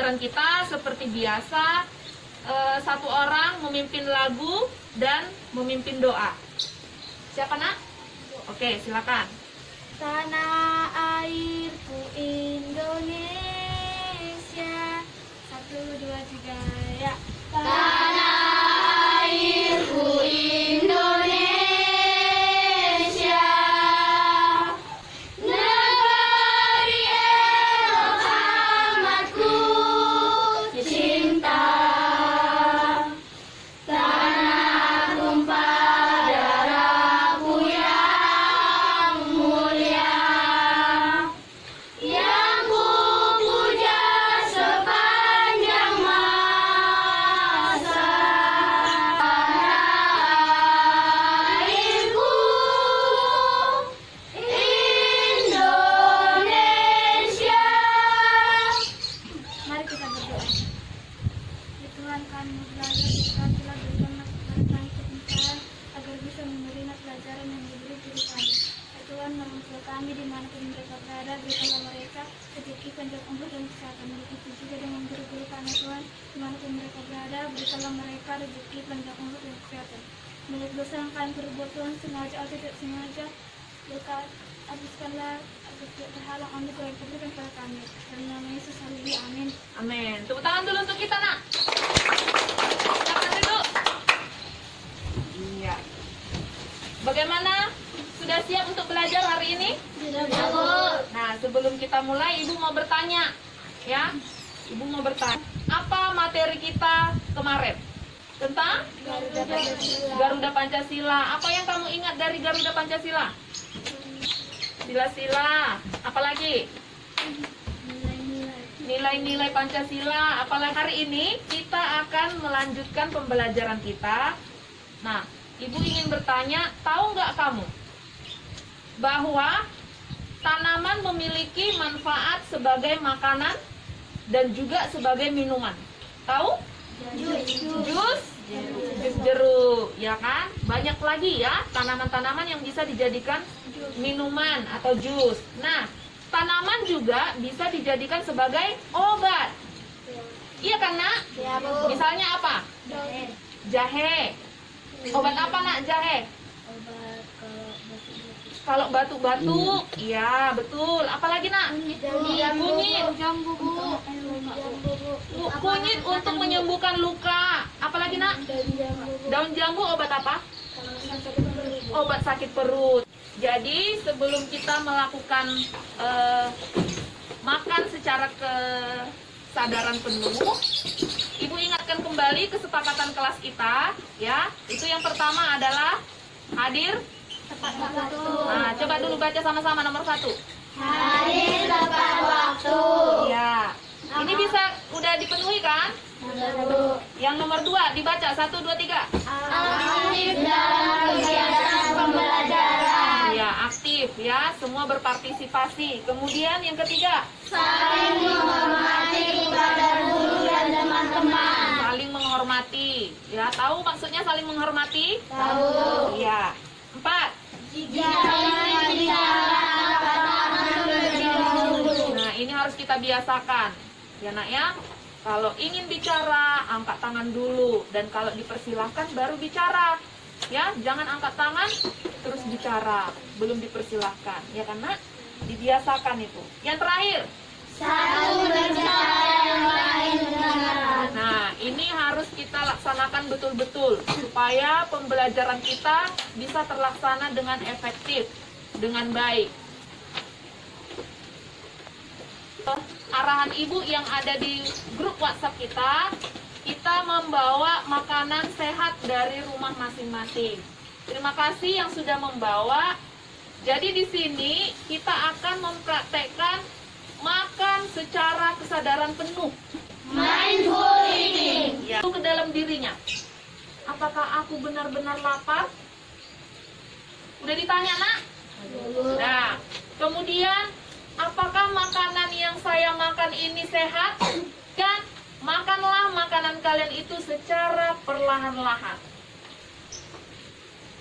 pembelajaran kita seperti biasa, satu orang memimpin lagu dan memimpin doa. Siapa nak? Oke, silakan. Tanah airku Indonesia. 1, 2, 3 ya. Tanah airku Indonesia, negeri Eropamatku cinta, tanah tumpah darahku yang mulia, yang ku puja sepanjang masa. Tanah airku Indonesia. Mari kita berdoa. Ya Tuhan, kami belajar, berkatilah berikanlah kepada kami kebenaran agar bisa menerima pelajaran yang diberi guru kami. Ya Tuhan, orang tua kami dimanapun mereka berada, berikanlah mereka rezeki, panjang umur dan kesehatan. Begitu juga dengan guru-guru kami Tuhan, dimanapun mereka berada, berikanlah mereka rezeki, panjang umur dan kesehatan. Banyak dosa yang kami perbuat Tuhan, sengaja atau tidak sengaja, berkat habiskanlah agar tidak terhalang amin Tuhan berikan kepada kami. Dalam nama Yesus, haleluya, amin. Amin. Tepuk tangan dulu untuk kita, nak. Silakan duduk. Iya. Bagaimana? Sudah siap untuk belajar hari ini? Sudah, Bu. Nah, sebelum kita mulai, Ibu mau bertanya. Ya, Ibu mau bertanya. Apa materi kita kemarin? Tentang Garuda Pancasila. Apa yang kamu ingat dari Garuda Pancasila? Sila-sila. Apalagi? Nilai-nilai Pancasila. Apalagi hari ini kita akan melanjutkan pembelajaran kita. Nah, Ibu ingin bertanya, tahu nggak kamu bahwa tanaman memiliki manfaat sebagai makanan dan juga sebagai minuman? Tahu? Jus jeruk, ya kan? Banyak lagi ya tanaman-tanaman yang bisa dijadikan minuman atau jus. Nah, tanaman juga bisa dijadikan sebagai obat. Iya kan, nak? Ya, Bu. Misalnya apa? Jahe. Obat apa, nak? Jahe. Obat Kalau batuk-batuk, iya betul. Apalagi, nak? Kunyit. jambu, Bu. Kunyit untuk menyembuhkan luka. Apalagi, nak? Daun jambu obat apa? Obat sakit perut. Jadi sebelum kita melakukan makan secara kesadaran penuh, Ibu ingatkan kembali kesepakatan kelas kita, ya. Itu yang pertama adalah hadir. Nah, coba dulu baca sama-sama nomor 1. Hadir tepat waktu. Ya. Ini bisa udah dipenuhi kan? Yang nomor 2 dibaca 1, 2, 3. Aktif dalam kegiatan pembelajaran. Ya, aktif ya, semua berpartisipasi. Kemudian yang ketiga, Saling menghormati kepada guru dan teman-teman. saling menghormati. Ya, tahu maksudnya saling menghormati? Tahu. Ya. 4. Jangan bicara katakan lebih dahulu. Nah, ini harus kita biasakan. Ya, nak ya. Kalau ingin bicara, angkat tangan dulu, dan kalau dipersilahkan baru bicara. Ya, jangan angkat tangan terus bicara, belum dipersilahkan. Ya kan, nak? Dibiasakan itu. Yang terakhir. Satu berbicara, yang lain mendengar. Nah, ini harus kita laksanakan betul-betul supaya pembelajaran kita bisa terlaksana dengan efektif, dengan baik. Arahan Ibu yang ada di grup WhatsApp kita membawa makanan sehat dari rumah masing-masing. Terima kasih yang sudah membawa. Jadi di sini kita akan mempraktekkan makan secara kesadaran penuh. Mindful eating. Ya, ke dalam dirinya. Apakah aku benar-benar lapar? Udah ditanya, nak? Nah, kemudian apakah makanan yang saya makan ini sehat? Kan? Makanlah makanan kalian itu secara perlahan-lahan.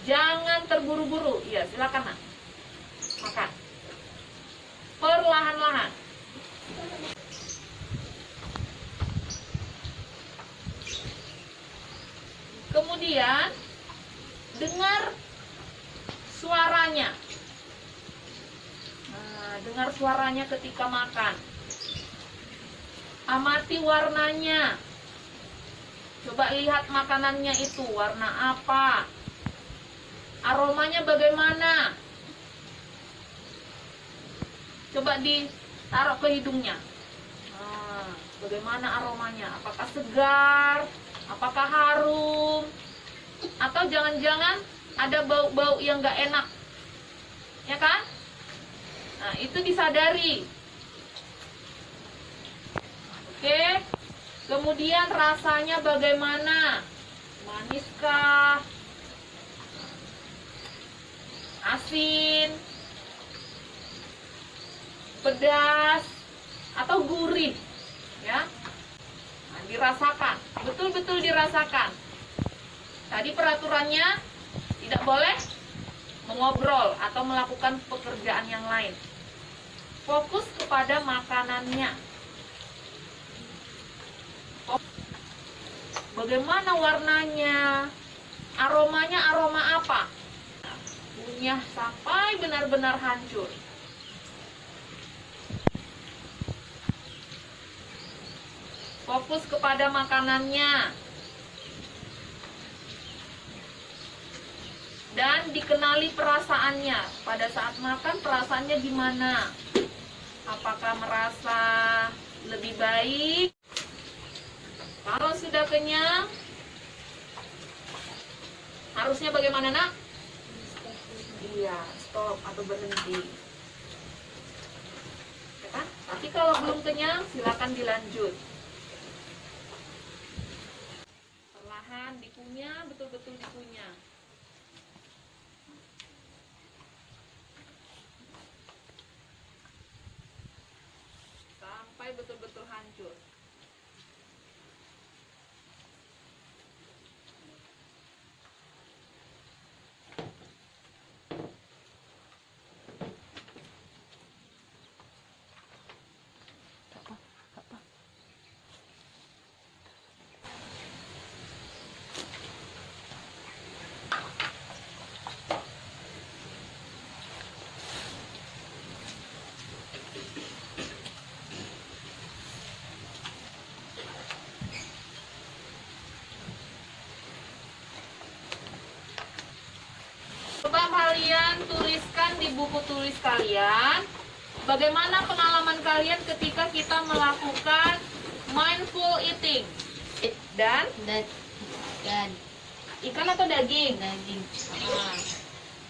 Jangan terburu-buru. Ya, silakan, nak. Makan. Perlahan-lahan. Kemudian dengar suaranya. Nah, dengar suaranya ketika makan. Amati warnanya. Coba lihat makanannya itu warna apa. Aromanya bagaimana? Coba ditaruh ke hidungnya. Nah, bagaimana aromanya? Apakah segar? Apakah harum? Atau jangan-jangan ada bau-bau yang gak enak? Ya kan? Nah, itu disadari. Oke. Kemudian rasanya bagaimana? Maniskah? Asin? Pedas? Atau gurih? Ya. Nah, dirasakan. Betul-betul dirasakan. Tadi peraturannya tidak boleh mengobrol atau melakukan pekerjaan yang lain. Fokus kepada makanannya. Bagaimana warnanya? Aromanya aroma apa? Kunyah sampai benar-benar hancur. Fokus kepada makanannya. Dan dikenali perasaannya. Pada saat makan perasaannya gimana? Apakah merasa lebih baik? Kalau sudah kenyang, harusnya bagaimana, Nak? Iya, stop atau berhenti. Ya kan? Tapi kalau belum kenyang, silakan dilanjut. Perlahan dikunyah, betul-betul dikunyah. Sampai betul-betul hancur. Coba kalian tuliskan di buku tulis kalian bagaimana pengalaman kalian ketika kita melakukan mindful eating. Dan ikan atau daging? Daging. Nah,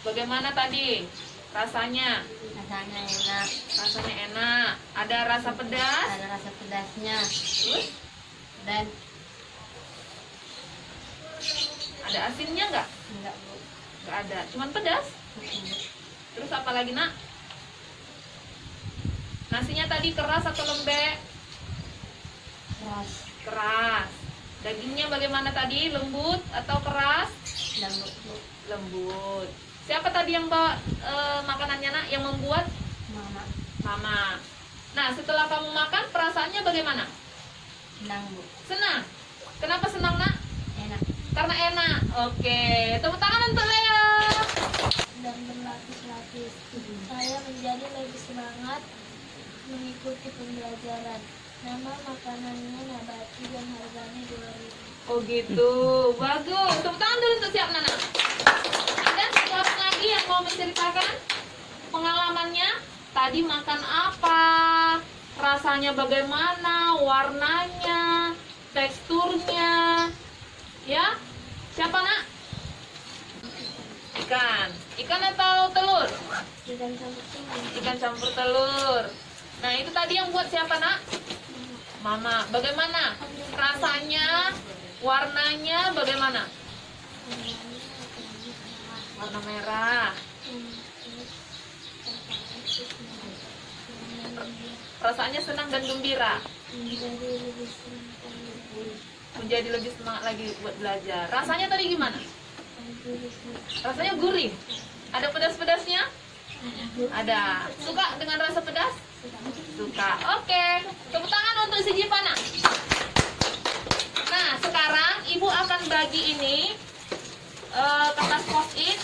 bagaimana tadi rasanya? Rasanya enak. Rasanya enak. Ada rasa pedas? Ada rasa pedasnya. Terus Dan ada asinnya nggak? enggak, Bu. Nggak ada, cuman pedas. Terus apa lagi, Nak? Nasinya tadi keras atau lembek? Keras. Keras. Dagingnya bagaimana tadi? Lembut atau keras? Lembut, Bu. Lembut. Siapa tadi yang bawa makanannya, Nak? Yang membuat? Mama. Mama. Nah, setelah kamu makan, perasaannya bagaimana? Senang, Bu. Senang. Kenapa senang, Nak? Enak. Karena enak. Oke, tepuk tangan untuk Leo. Dan berlapis-lapis. Saya menjadi lebih semangat mengikuti pembelajaran. Nama makanannya nabati dan harganya 2.000. Oh gitu, bagus. Tepuk tangan dulu untuk siap, Nana. Ada satu orang lagi yang mau menceritakan pengalamannya? Tadi makan apa? Rasanya bagaimana? Warnanya? Teksturnya? Ya? Siapa, Nak? Ikan. Ikan atau telur? Ikan campur telur. Ikan campur telur. Nah, itu tadi yang buat siapa, Nak? Mama. Bagaimana? Rasanya? Warnanya bagaimana? Warna merah. Perasaannya senang dan gembira. Menjadi lebih semangat lagi buat belajar. Rasanya tadi gimana? Rasanya gurih. Ada pedas-pedasnya? Ada. Suka dengan rasa pedas? Suka. Oke. Tepuk tangan untuk si Jipana. Nah, sekarang ibu akan bagi ini kertas post-it.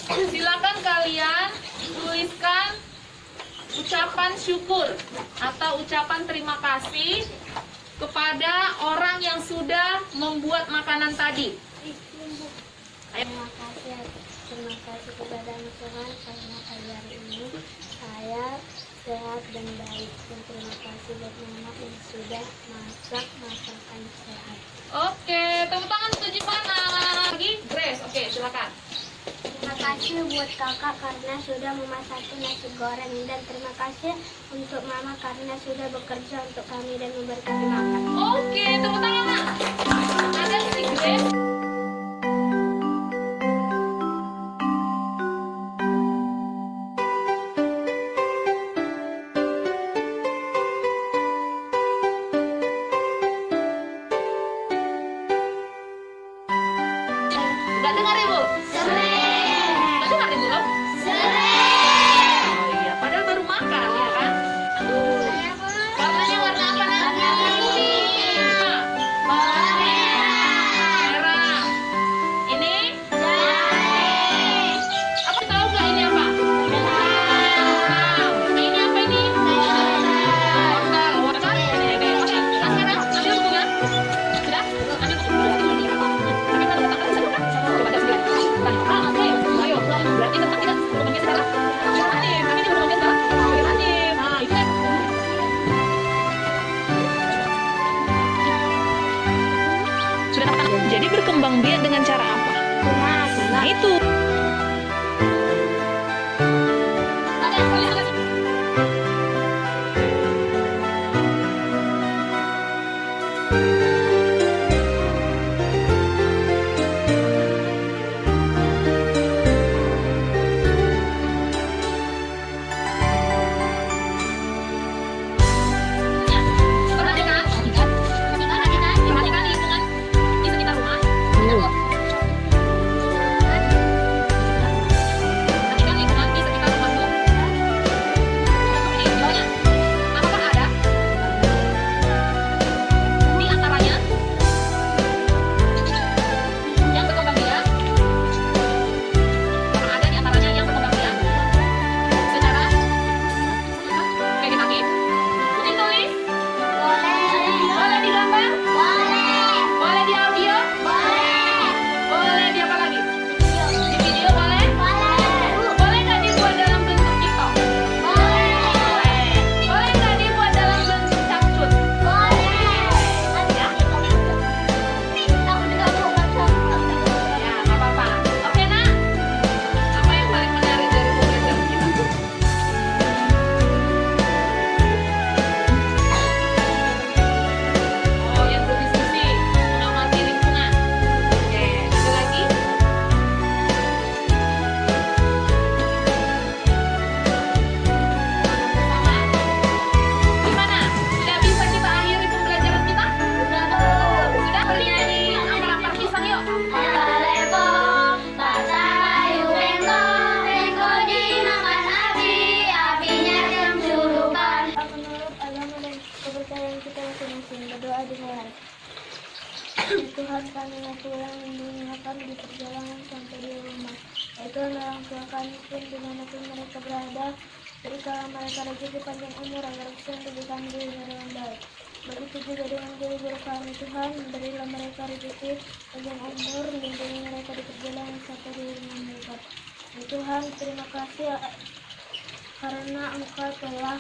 Silakan kalian tuliskan ucapan syukur atau ucapan terima kasih kepada orang yang sudah membuat makanan tadi. Terima kasih kepada Tuhan karena pagi hari ini saya sehat dan baik, dan terima kasih buat mama yang sudah masak masakan sehat. Oke, tepuk tangan untuk Jimana. Lagi Grace, oke silakan. Terima kasih buat kakak karena sudah memasak nasi goreng, dan terima kasih untuk mama karena sudah bekerja untuk kami dan memberi kami makan. Oke, tepuk tangan Nak. Ada si Grace. Nggak dengar Ibu? Nggak dengar Ibu loh? Oh iya, padahal baru makan ya kan? Warnanya warna apa Nak? Merah. Ini? Apa tahu nggak ini apa? Nah, ini apa ini? Wortel. Wortel. Oke. Nah, sekarang ambil bukunya. Sudah? Ambil buku. Tapi kalau tangan bisa buka. Coba dah sendiri. Oke. Ayo. Berarti tetap tidak bermain sekarang. Aktif. Ini juga bermain sekarang. Aktif. Nah, itu kan. Sudah dapat. Jadi berkembang biak dengan cara apa? Nah, itu. Perhatikan lingkungan di sekitar rumah. Perhatikan lingkungan di sekitar rumahmu. Ini bawahnya. Apakah ada di antaranya yang berkembang biak? Apakah ada di antaranya yang berkembang biak secara vegetatif? Putih tulis? Boleh digambar? Boleh di audio? Boleh di apa lagi? Di video boleh? Boleh nggak dibuat dalam bentuk TikTok? Boleh nggak dibuat dalam bentuk capcut? Ya, nggak apa-apa. Oke, Nak? Apa yang paling menarik dari pembelajaran kita? Oh, yang berdiskusi, mengamati lingkungan. Oke, ada lagi? Bersama. Gimana? Sudah bisa kita akhiri pembelajaran kita? Sudah bernyanyi ampar-ampar pisang yuk. Menurut agama dan kepercayaan kita masing-masing, berdoa dimulai. Tuhan kami yang pulang lindungi kami di perjalanan sampai di rumah. Tuhan orang tua kami pun dimanapun mereka berada, berikanlah mereka rezeki panjang umur agar bisa mendidik kami dengan baik. Begitu juga dengan guru-guru kami, Tuhan berilah mereka rezeki panjang umur, lindungi mereka di perjalanan sampai di rumah mereka. Tuhan, terima kasih karena Engkau telah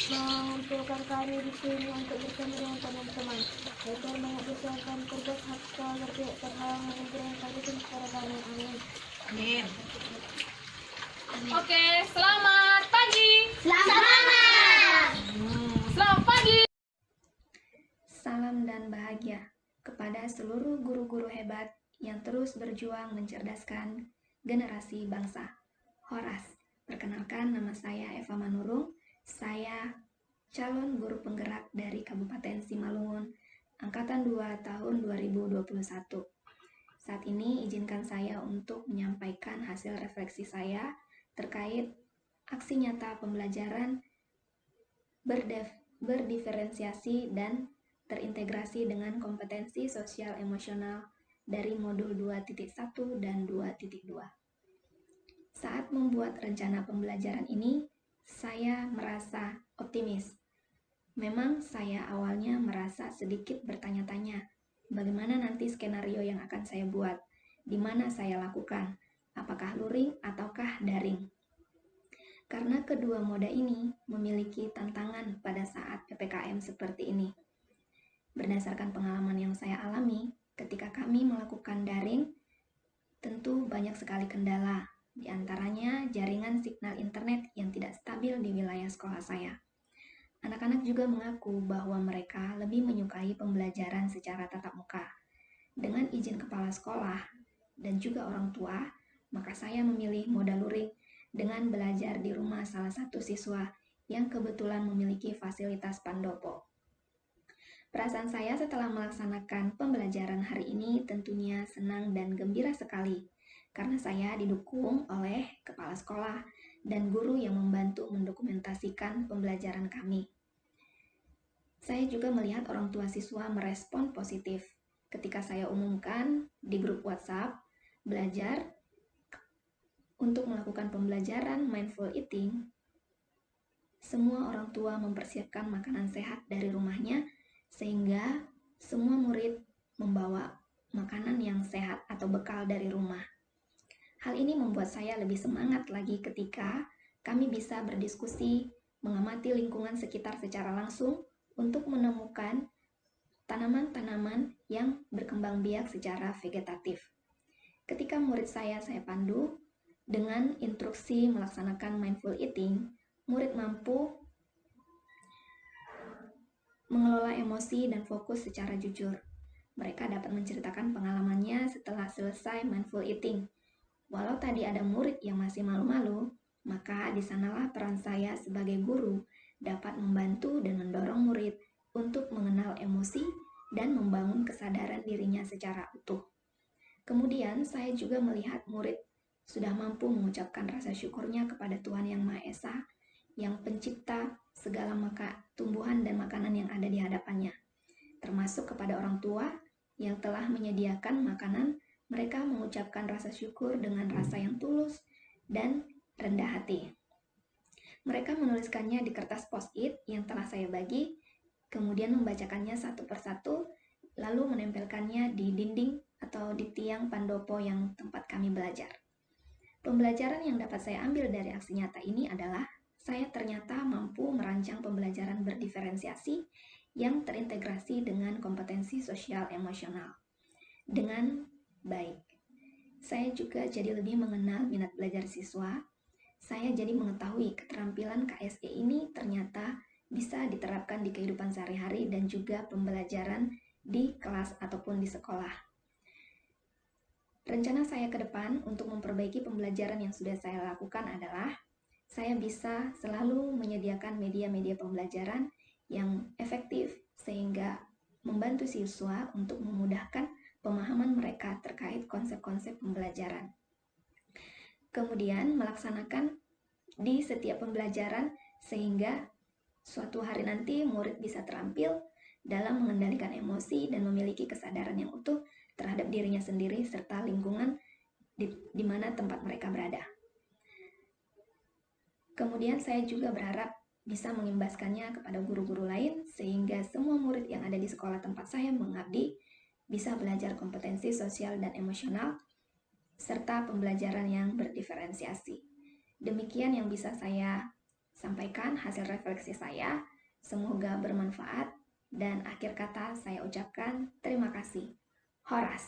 mengumpulkan kami di sini untuk bersama dengan teman-teman. Tuhan banyak dosa yang kami perbuat, hak agar tidak terhalang negeri yang kami secara kami. Amin. Amin. Oke, selamat pagi. Selamat pagi. Salam dan bahagia kepada seluruh guru-guru hebat yang terus berjuang mencerdaskan generasi bangsa. Horas, perkenalkan nama saya Eva Manurung. Saya calon guru penggerak dari Kabupaten Simalungun, Angkatan 2 tahun 2021. Saat ini izinkan saya untuk menyampaikan hasil refleksi saya terkait aksi nyata pembelajaran berdiferensiasi dan terintegrasi dengan kompetensi sosial emosional dari modul 2.1 dan 2.2. Saat membuat rencana pembelajaran ini, saya merasa optimis. Memang saya awalnya merasa sedikit bertanya-tanya, bagaimana nanti skenario yang akan saya buat, di mana saya lakukan, apakah luring ataukah daring. Karena kedua moda ini memiliki tantangan pada saat PPKM seperti ini. Berdasarkan pengalaman yang saya alami, ketika kami melakukan daring, tentu banyak sekali kendala, di antaranya jaringan signal internet yang tidak stabil di wilayah sekolah saya. Anak-anak juga mengaku bahwa mereka lebih menyukai pembelajaran secara tatap muka. Dengan izin kepala sekolah dan juga orang tua, maka saya memilih moda luring dengan belajar di rumah salah satu siswa yang kebetulan memiliki fasilitas pandopo. Perasaan saya setelah melaksanakan pembelajaran hari ini tentunya senang dan gembira sekali, karena saya didukung oleh kepala sekolah dan guru yang membantu mendokumentasikan pembelajaran kami. Saya juga melihat orang tua siswa merespon positif ketika saya umumkan di grup WhatsApp belajar untuk melakukan pembelajaran mindful eating. Semua orang tua mempersiapkan makanan sehat dari rumahnya sehingga semua murid membawa makanan yang sehat atau bekal dari rumah. Hal ini membuat saya lebih semangat lagi ketika kami bisa berdiskusi, mengamati lingkungan sekitar secara langsung untuk menemukan tanaman-tanaman yang berkembang biak secara vegetatif. Ketika murid saya pandu dengan instruksi melaksanakan mindful eating, murid mampu mengelola emosi dan fokus secara jujur. Mereka dapat menceritakan pengalamannya setelah selesai mindful eating. Walau tadi ada murid yang masih malu-malu, maka di sanalah peran saya sebagai guru dapat membantu dan mendorong murid untuk mengenal emosi dan membangun kesadaran dirinya secara utuh. Kemudian saya juga melihat murid sudah mampu mengucapkan rasa syukurnya kepada Tuhan Yang Maha Esa, yang pencipta segala tumbuhan dan makanan yang ada di hadapannya, termasuk kepada orang tua yang telah menyediakan makanan. Mereka mengucapkan rasa syukur dengan rasa yang tulus dan rendah hati. Mereka menuliskannya di kertas post-it yang telah saya bagi, kemudian membacakannya satu persatu, lalu menempelkannya di dinding atau di tiang pandopo yang tempat kami belajar. Pembelajaran yang dapat saya ambil dari aksi nyata ini adalah saya ternyata mampu merancang pembelajaran berdiferensiasi yang terintegrasi dengan kompetensi sosial emosional dengan baik. Saya juga jadi lebih mengenal minat belajar siswa. Saya jadi mengetahui keterampilan KSE ini ternyata bisa diterapkan di kehidupan sehari-hari dan juga pembelajaran di kelas ataupun di sekolah. Rencana saya ke depan untuk memperbaiki pembelajaran yang sudah saya lakukan adalah saya bisa selalu menyediakan media-media pembelajaran yang efektif sehingga membantu siswa untuk memudahkan pemahaman mereka terkait konsep-konsep pembelajaran. Kemudian melaksanakan di setiap pembelajaran sehingga suatu hari nanti murid bisa terampil dalam mengendalikan emosi dan memiliki kesadaran yang utuh terhadap dirinya sendiri serta lingkungan di mana tempat mereka berada. Kemudian saya juga berharap bisa mengimbaskannya kepada guru-guru lain sehingga semua murid yang ada di sekolah tempat saya mengabdi bisa belajar kompetensi sosial dan emosional serta pembelajaran yang berdiferensiasi. Demikian yang bisa saya sampaikan hasil refleksi saya. Semoga bermanfaat dan akhir kata saya ucapkan terima kasih. Horas.